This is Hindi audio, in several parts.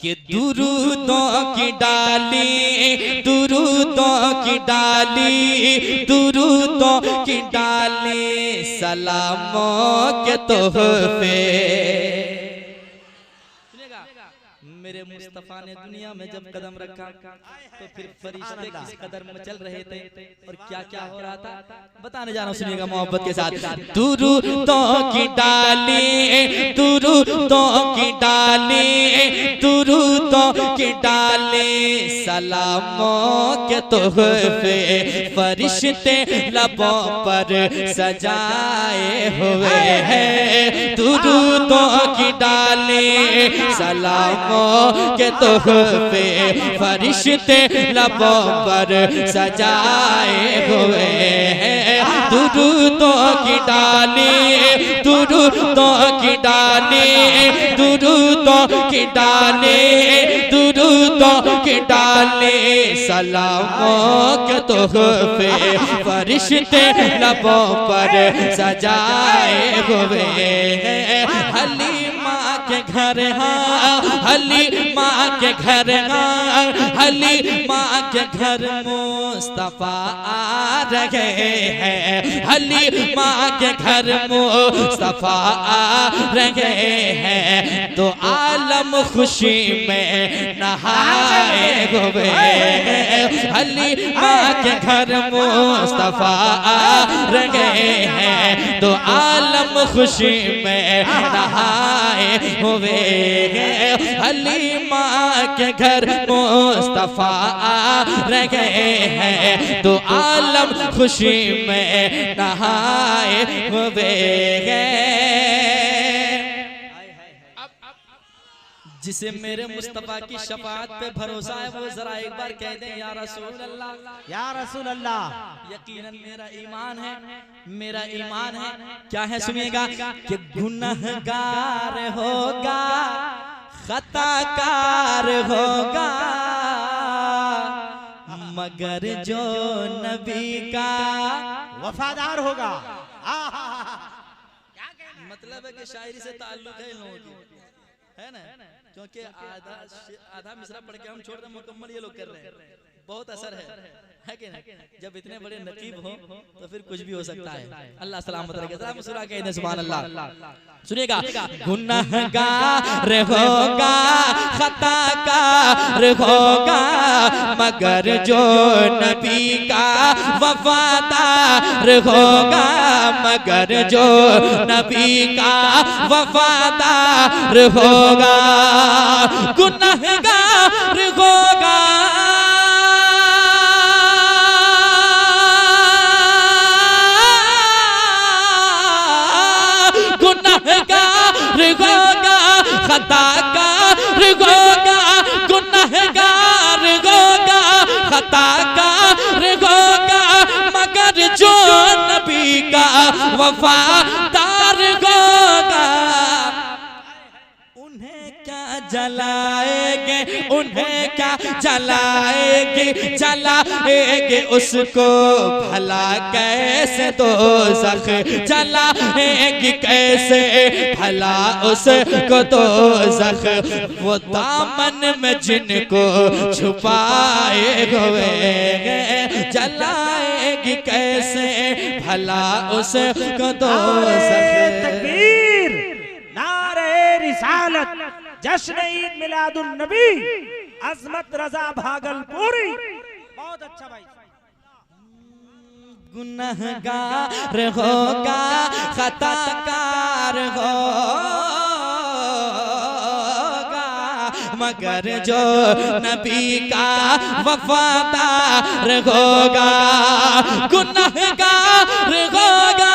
कि दुरूदों की डाली, दुरूदों की डाली, दुरूदों की डाली, सलामों के तोहफे। मेरे मुस्तफा ने दुनिया में जब कदम रखा तो फिर फरिश्ते किस कदर मचल रहे थे और क्या क्या हो रहा था बताने जा रहा हूं, सुनिएगा मोहब्बत के साथ। दुरूदों की डाली, दुरूदों की डाली, दुरूदों की डाली, सलामों के तोहफे फरिश्ते लबों पर सजाए हुए हैं। दुरूदों की डाली, सलामों के तोहफे फरिश्ते लबों पर सजाए हुए हैं। दुरूदों की डाली, दुरूदों की डाली, दुरूदों की डाली, दुरूदों की डाली, सलामों के तोहफे फरिश्ते लबों पर सजाए हुए हैं। हलीमा के घर हाँ, हलीमा के घर हाँ, हलीमा के घर मुस्तफा आ रहे हैं। हलीमा के घर मुस्तफा आ रहे हैं। तो आलम खुशी में नहाए हुए हैं। हलीमा के घर मुस्तफा आ रहे हैं। तो आलम खुशी में नहाए हुए हैं। हलीमा के घर मुस्तफा आ रहे हैं। तो आलम खुशी में नहाए हुए हैं। जिसे मेरे मुस्तफा की शफाअत पे भरोसा है वो जरा एक बार कह दें या रसूल अल्लाह, या रसूल अल्लाह। यकीनन मेरा ईमान है, मेरा ईमान है। क्या है सुनिएगा कि गुनहगार होगा, खताकार होगा, मगर जो नबी का वफादार होगा। मतलब है कि शायरी से ताल्लुक है इन लोगों की, है ना? क्योंकि आधा मिसरा पढ़ के हम छोड़ रहे, मुकम्मल ये लोग कर रहे हैं। बहुत असर है कि नहीं? जब इतने बड़े नकीब हो तो फिर कुछ भी हो सकता है। अल्लाह सलामत रखे। जरा मुस्कुरा के कहते सुभान अल्लाह। सुनिएगा, गुनहगार होगा, खताकार होगा, मगर जो नबी का वफादार होगा, मगर जो नबी का वफादार होगा। गुनहगार होगा, गुनहगार होगा, खताकार होगा, गुनहगार होगा, खताकार होगा, मगर जो नबी का वफादार होगा। उन्हें क्या जलाएंगे, उन्हें क्या जलाएंगे, जलाएंगे उसको भला कैसे दोज़ख, जलाएंगे कैसे भला उसको दोज़ख। वो दामन में जिनको छुपाए हुए हैं, जलाएंगे कैसे भला उसको दोज़ख। तकबीर, नारे रिसालत, जश्न ईद मिलादुन नबी, अज़मत रज़ा भागलपुरी। बहुत अच्छा भाई। गुनहगार होगा, खताकार होगा, मगर जो नबी का वफादार होगा। गुनहगार होगा,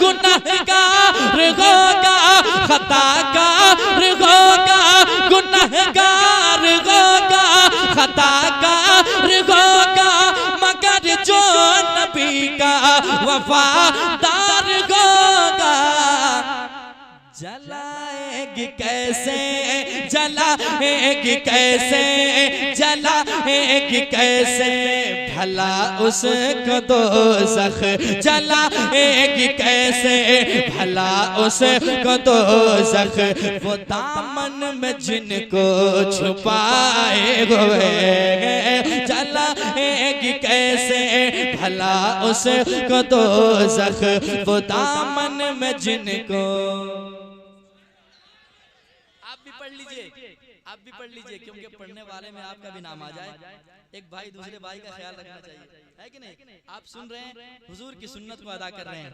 गुनहगार होगा, खताकार होगा, गुनहगार होगा, खताकार होगा, मगर जो नबी का वफादार होगा। जलाएगी कैसे, जलाएगी कैसे, जलाएगी कैसे भला उसको दोज़ख, जलाएगी कैसे भला उसको दोज़ख, वो दामन में जिनको छुपाए हुए, जलाएगी कैसे भला उसको दोज़ख, वो दामन में जिनको। आप भी पढ़ लीजिए, आप भी पढ़ लीजिए, क्योंकि पढ़ने वाले में आपका भी नाम आ जाए। एक भाई दूसरे भाई का ख्याल रखना चाहिए, है कि नहीं? आप सुन रहे हैं, हुजूर की सुन्नत को अदा कर रहे हैं,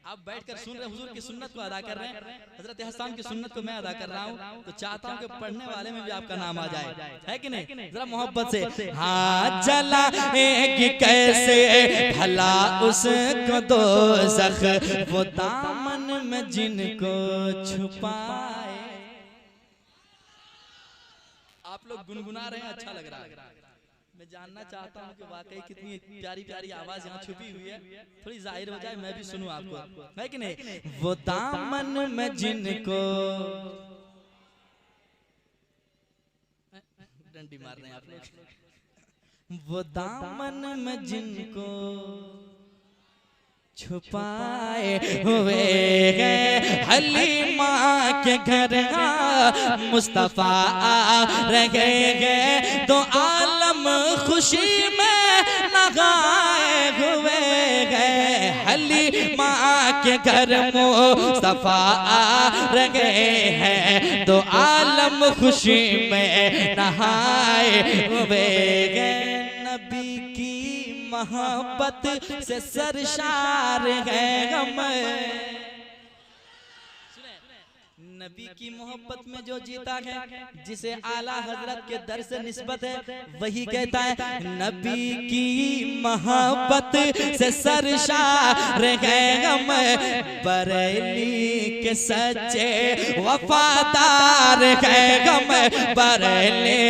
आप बैठकर सुन रहे हैं, हुजूर की सुन्नत को अदा कर रहे हैं, हजरत हसन की सुन्नत को मैं अदा कर रहा हूँ, तो चाहता हूँ कि पढ़ने वाले में भी आपका नाम आ जाए, है कि नहीं? जरा मोहब्बत से। हाँ, जलाएगी कैसे भला उसको दोज़ख, वो दामन में जिनको छुपाए। आप लोग गुनगुना रहे हैं, अच्छा लग रहा है। मैं जानना चाहता हूँ कि वाकई कितनी प्यारी प्यारी आवाज यहाँ छुपी हुई है, थोड़ी जाहिर हो जाए, मैं भी सुनूं आपको, है कि नहीं? वो दामन में जिनको, डंडी मार रहे हैं आप लोग, वो दामन में जिनको छुपाए हुए गए, हलीमा के घर मुस्तफा रहे गए, तो आलम खुशी में नगाए हुए गए, हलीमा के घर मुस्तफा रहे हैं, तो आलम खुशी में नहाए हुए गए। नबी की मोहब्बत से सरशार है हम, नबी की मोहब्बत में जो जीता है, जिसे आला हजरत के दर से निस्बत है, वही कहता है नबी की मोहब्बत से सरशार है हम, बरेली के सच्चे वफादार है हम, बरेली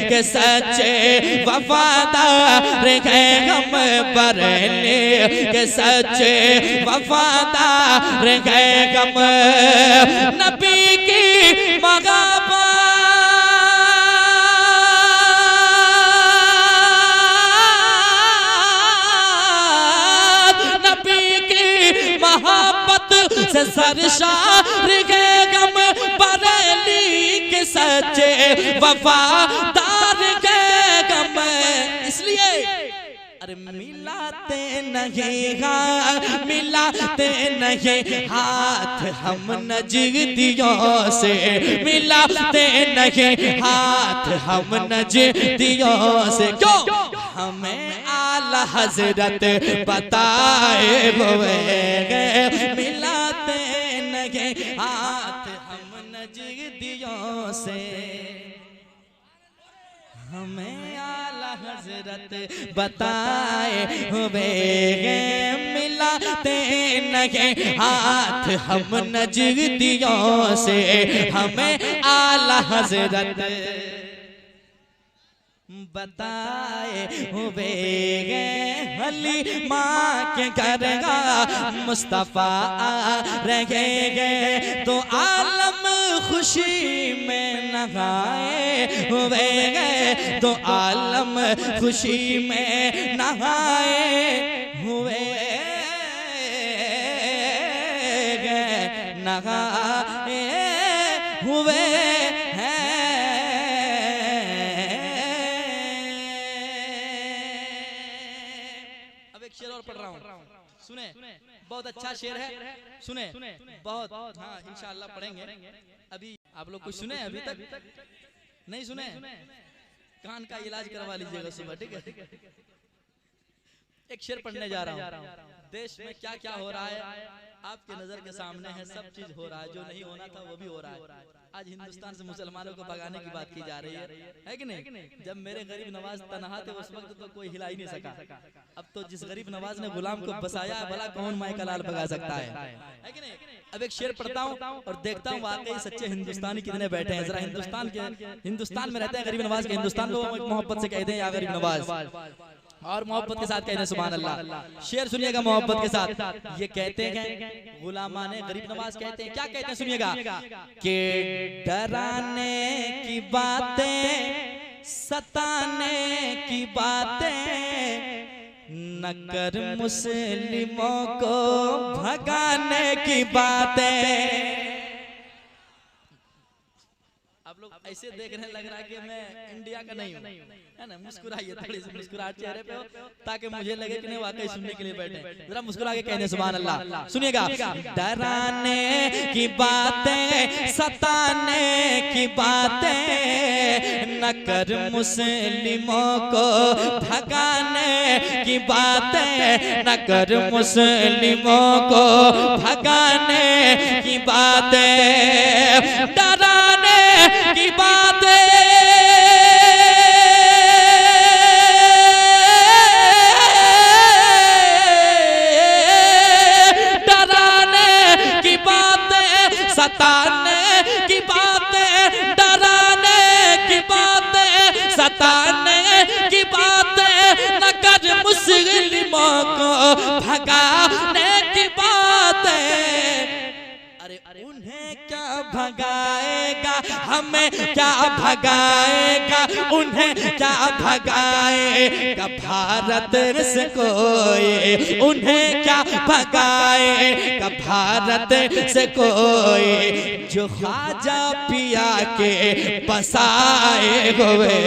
के सच्चे वफादार है हम, बरेली के सच्चे वफादार है हम। नबी की मोहब्बत, नबी की मोहब्बत से सरशार है गम, बरेली के सच्चे वफादार है गम। इसलिए अरे मिलाते नहीं हाथ हम नजदियों से, मिलाते नहीं हाथ हम नजदियों से, क्यों? हमें आला हजरत बताए हुए गए, मिलाते नहीं हाथ हम नजदियों से, हमें आला हजरत बताए हुए गए, मिलाते नहीं हाथ हम नजदियों से, हमें आला हजरत बताए हुए गए, हलीमा के घर मुस्तफा रहे गए, तो आलम खुशी में नहाए हुए गए, तो आलम खुशी में नहाए हुए गए, नहाए हुए हैं। अब एक शेर और पढ़ रहा हूँ, सुने, बहुत अच्छा शेर है, सुने, बहुत, हाँ इंशाअल्लाह पढ़ेंगे। अभी आप लोग कुछ सुने अभी तक नहीं सुने? कान का इलाज करवा लीजिएगा सुबह, ठीक है? एक शेर पढ़ने जा रहा हूँ। देश में क्या क्या हो रहा है आपके नजर के सामने है, सब चीज हो रहा है, जो नहीं होना था वो भी हो रहा है। आज हिंदुस्तान से मुसलमानों को भगाने की बात की जा रही है कि नहीं? जब मेरे गरीब नवाज तनहा थे उस वक्त तो कोई हिला ही नहीं सका, अब तो जिस गरीब नवाज ने गुलाम को बसाया, भला कौन माई का लाल भगा सकता है कि नहीं? अब एक शेर पढ़ता हूँ और देखता हूँ वाकई सच्चे हिंदुस्तानी कितने बैठे हैं। जरा हिंदुस्तान में रहते हैं गरीब नवाज के, हिंदुस्तान को मोहब्बत से कहते हैं या गरीब नवाज। और मोहब्बत के साथ कहते हैं सुभान अल्लाह। शेर सुनिएगा मोहब्बत के साथ। ये कहते हैं गुलामाने गरीब नवाज कहते हैं, क्या कहते हैं सुनिएगा, कि डराने की बातें सताने की बातें न कर मुस्लिमों को भगाने की बातें। आप लोग ऐसे देख रहे हैं, लग रहा है कि मैं इंडिया का नहीं हूँ, है ना। मुस्कुराइए, थोड़ी सी मुस्कुराहट चेहरे पे हो ताकि मुझे लगे कि नहीं वाकई सुनने के लिए बैठे। जरा मुस्कुरा के कहने सुभान अल्लाह। सुनिएगा, डराने की बातें सताने की बातें न कर मुस्लिमों को भगाने की बातें न कर मुस्लिमों को भगाने की बातें, डराने की बातें डराने की बातें सताने की बातें, डराने की बातें सताने की बातें न कर मुस्लिमों को भगाने की बातें। अरे उन्हें क्या भगाएगा, हमें क्या भगाएगा, उन्हें क्या भगाएगा भारत से कोई, उन्हें क्या भगाएगा भारत से कोई, जो ख्वाजा पिया के बसाए हुए,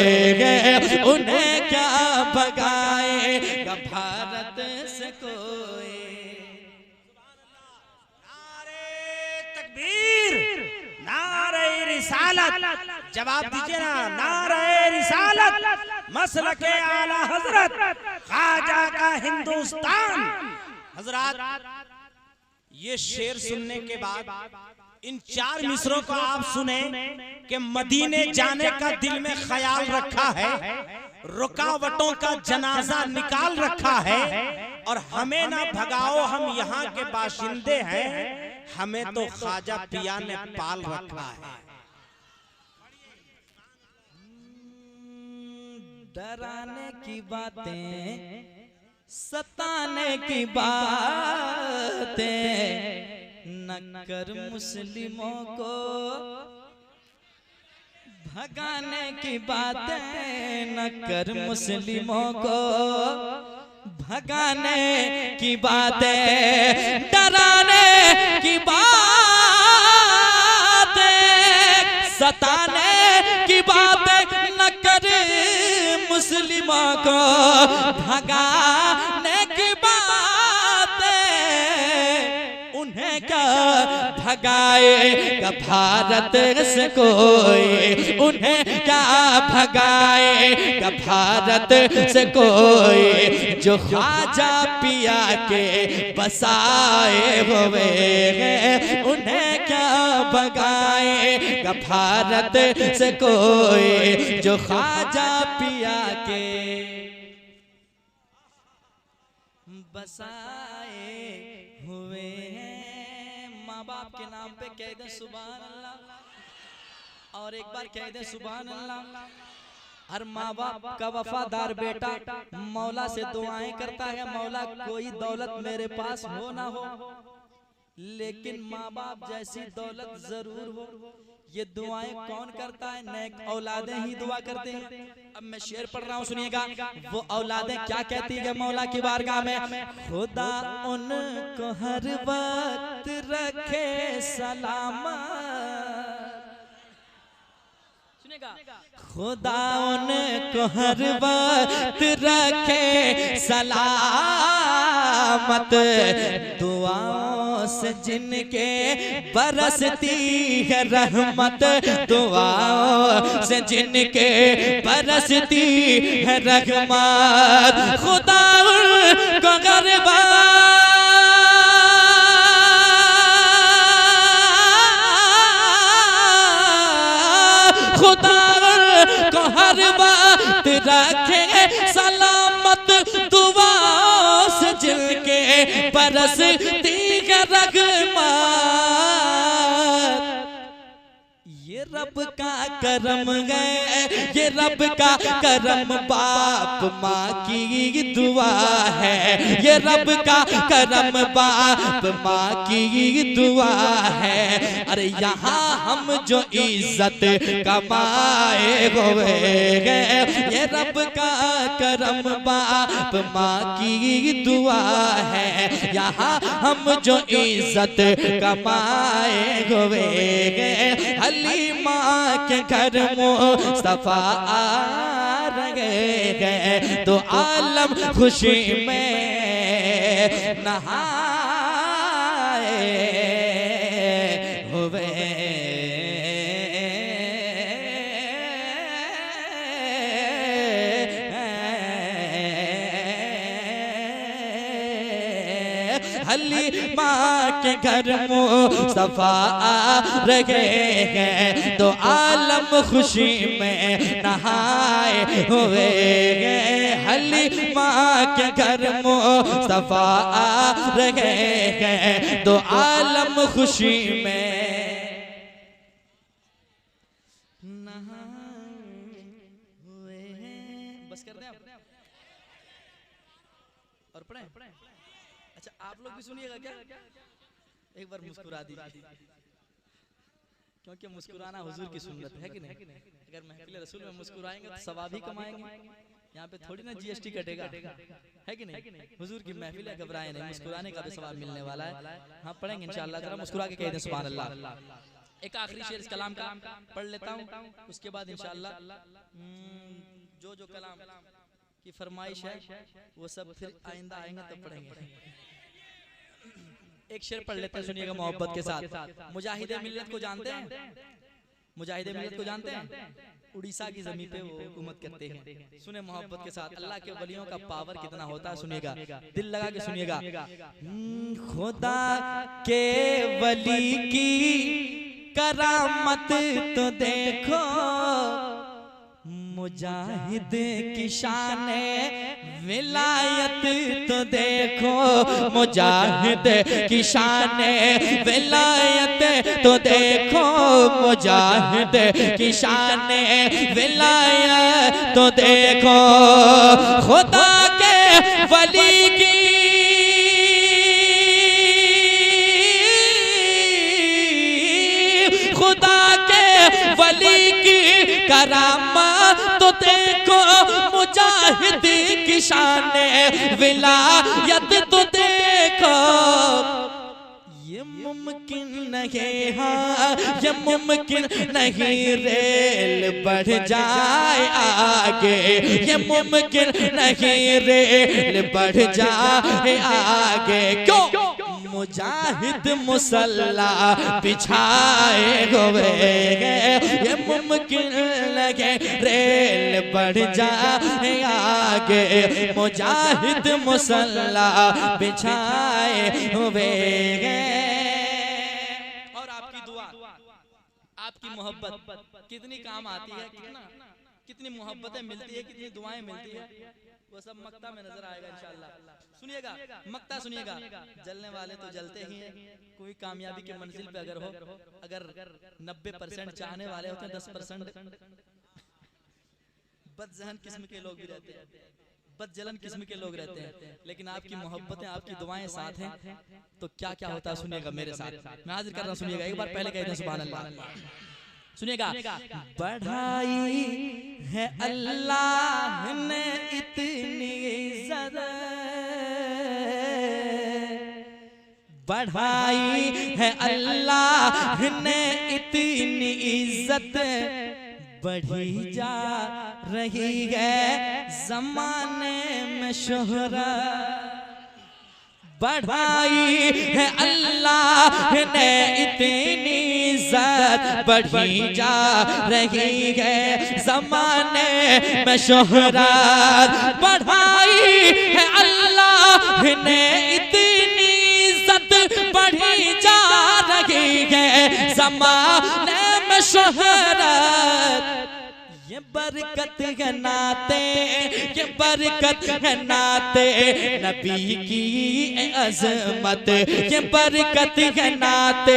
उन्हें क्या भगाएगा भारत से कोई। नारे रिसालत, जवाब दीजिए ना, नारे रिसालत, मसलके आला हजरत, ख्वाजा का हिंदुस्तान। हजरत, ये शेर सुनने के बाद इन 4 मिसरों को आप सुने कि मदीने जाने का दिल में ख्याल रखा है, रुकावटों का जनाजा निकाल रखा है, और हमें ना भगाओ, हम यहाँ के बाशिंदे हैं, हमें तो ख्वाजा पिया ने पाल रखा है। डराने की बातें सताने की बातें न कर मुस्लिमों को भगाने की बातें न कर मुस्लिमों को भगाने की बातें, डराने की बातें सताने की बातें न कर मुस्लिमों को भगाने की बातें, उन्हें क्या भगाएगा भारत से कोई, उन्हें क्या भगाएगा भारत से कोई, जो ख्वाजा पिया के बसाए हुए हैं, उन्हें क्या भगाएगा भारत से कोई, जो ख्वाजा पिया के बसाए हुए हैं। माँ बाप के नाम पे कह दे सुभान अल्लाह, और एक बार कह दे सुभान अल्लाह। हर माँ बाप का वफादार बेटा मौला से दुआएं करता है, मौला कोई दौलत मेरे पास हो ना हो, लेकिन माँ बाप जैसी दौलत जरूर हो। ये दुआएं कौन करता है? नेक औलादें ही दुआ करते हैं। अब मैं शेर पढ़ रहा हूँ, सुनिएगा। वो औलादें क्या कहती है मौला की बारगाह में? खुदा उनको हर वक्त रखे सलामत, खुदा उनको हर वक्त रखे सलामत, दुआओं से जिनके बरसती है रहमत, दुआओं से जिनके बरसती है रहमत, खुदा उनको हर खुदा को हर बात रखे सलामत, दुआओं से जिनके बरसती है रहमत। ये रब रब का करम है, ये रब का करम बाप माँ की दुआ है, ये रब का करम बाप माँ की दुआ है। अरे यहाँ हम जो इज्जत कमाए हुए हैं, ये रब का करम बाप माँ की दुआ है। यहाँ हम जो इज्जत कमाए हुए हैं, हलीमा के घर मुस्तफा आ रहे हैं, तो आलम खुशी में नहाए हुए। हलीमा के घर मुस्तफा आ रहे हैं, तो आलम खुशी में नहाए हुए हैं। हलीमा के घर मुस्तफा आ रहे हैं, तो आलम खुशी में नहाए हुए हैं। बस कर दें आप और पढ़ें। अच्छा आप लोग भी सुनिएगा क्या? एक बार मुस्कुरा दीजिए, क्योंकि मुस्कुराना हुजूर की सुन्नत है कि नहीं? अगर महफिल रसूल में मुस्कुराएंगे तो सवाब ही कमाएंगे। यहाँ पे थोड़ी ना जीएसटी कटेगा, है कि नहीं? हुजूर की महफिल है, घबराए नहीं, मुस्कुराने का भी सवाब मिलने वाला है। हाँ पढ़ेंगे इंशाअल्लाह। जरा मुस्कुरा के कह दें सुभान अल्लाह। एक आखिरी शेर इस कलाम का पढ़ लेता हूँ, उसके बाद इंशाअल्लाह जो कलाम की फरमाइश है वो सब फिर आइंदा आएंगे तब पढ़ेंगे। एक शेर पढ़ लेते हैं, सुनिएगा मोहब्बत के साथ। मुजाहिदे मिल्लत को जानते हैं? मुजाहिदे मिल्लत को जानते हैं? उड़ीसा की जमीन पे वो हुकूमत करते हैं। सुने मोहब्बत के साथ, अल्लाह के वलियों का पावर कितना होता है, सुनिएगा, दिल लगा के सुनिएगा। खुदा के वली की करामत तो देखो, मुजाहिद की शान विलायत तो देखो, मुजाहिद की शान विलायत तो देखो, मुजाहिद की शान विलायत तो देखो। खुदा के वली की खुदा के वली की करामत तो देखो, मुजाहिद की शान विलायत तो देखो। ये मुमकिन नहीं, हाँ ये मुमकिन नहीं रेल बढ़ जाए आगे, ये मुमकिन नहीं रेल बढ़ जाए आगे। क्यों? मुजाहिद मुसल्ला बिछाए हुए हैं, ये मुमकिन लगे रेल बढ़ जाए आगे, मुजाहिद मुसल्ला बिछाए हुए हैं। और आपकी दुआ, आपकी मोहब्बत कितनी काम आती है, कितनी मोहब्बतें मिलती है, कितनी दुआएं मिलती है, वो सब मक्ता में नजर आएगा इंशाअल्लाह। सुनिएगा मक्ता, सुनिएगा। जलने वाले तो जलते ही हैं, कोई कामयाबी के मंजिल पे अगर हो, अगर 90% चाहने वाले होते हैं, 10% बदजहन किस्म के लोग भी रहते हैं, बदजलन किस्म के लोग रहते हैं। लेकिन आपकी मोहब्बतें, आपकी दुआएं साथ हैं तो क्या क्या होता है, सुनिएगा मेरे साथ। मैं हाजिर कर रहा हूं, सुनिएगा एक बार पहले कहते हैं सुभान अल्लाह। सुनिएगा। बढ़ाई है अल्लाह ने इतनी इज्जत, बढ़ाई है अल्लाह ने इतनी इज्जत, बढ़ी जा रही है जमाने में शोहरत। बढ़ाई है अल्लाह ने इतनी इज्जत, बढ़ी जा रही है जमाने में शोहरत। बढ़ाई है अल्लाह ने इतनी इज्जत, बढ़ी जा रही है जमाने में शोहरत। ये बरकत है नाते, ये बरकत है नाते नबी की अजमत, ये बरकत है नाते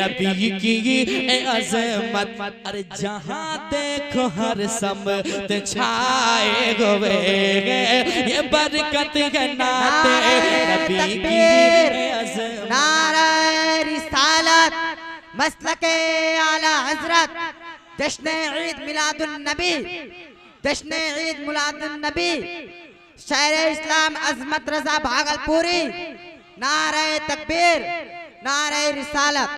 नबी की अजमत। अरे जहाँ देखो हर समत छाए हुए, ये बरकत है नाते नबी की अजमत। नारे रिसालत मसलके आला हजरत, जश्न ईद मिलादुन नबी, जश्न ईद मिलादुन नबी, शायर इस्लाम अजमत रजा भागलपुरी। नारे तकबीर, नारे रिसालत।